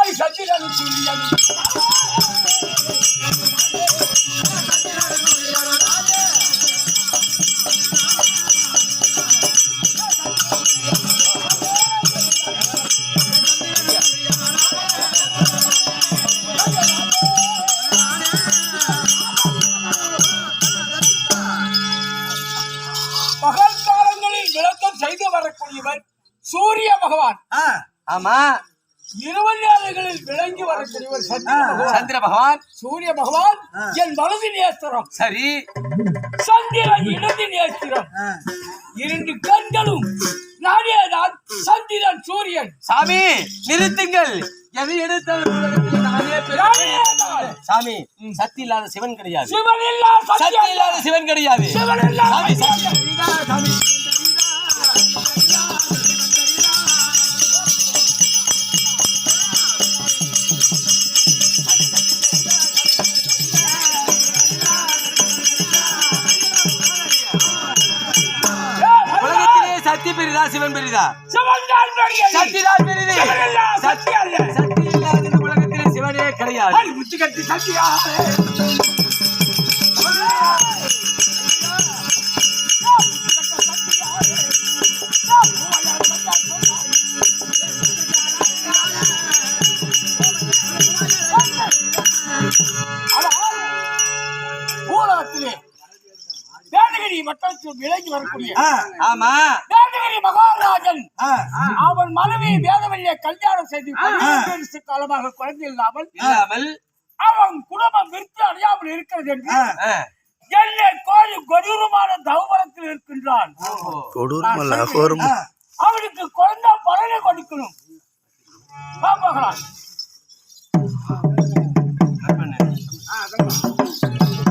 அது சத்திரன் சூரியன் சூரிய பகவான். ஆமா, இருவழியாளர்களில் விளங்கி வரக்கூடியவர் சந்திர பகவான். சூரிய பகவான் என் வலது நேஸ்திரம், சரி. சந்திரன் இடது நேஸ்திரம். இரண்டு கண்களும் நானேதான் சந்திரன் சூரியன். சாமி நிறுத்துங்கள். எது எடுத்தாலும் சாமி சக்தி இல்லாத சிவன் கிடையாது. சக்தி இல்லாத சிவன் கிடையாது. சக்தி பெரிதா சிவன் பெரிதா? சக்தி தான் பெரிது. சக்தி இல்லாத இந்த உலகத்திலே சிவனே கிடையாது. பூலகத்திலே வேதகிரி மட்டத்தில் விலகி வரக்கூடிய ஆமா வேதகிரி மகாராஜன் அவன் மனைவி வேதவல்லியை கல்யாணம் செய்து காலமாக குழந்தை இல்லாமல் அவன் குடும்பம் விருத்தி அடையாமல் இருக்கிறது என்று என்னை கோயில் கொடூரமான தவமரத்தில் இருக்கின்றான். அவனுக்கு குழந்தை பலனை கொடுக்கணும்.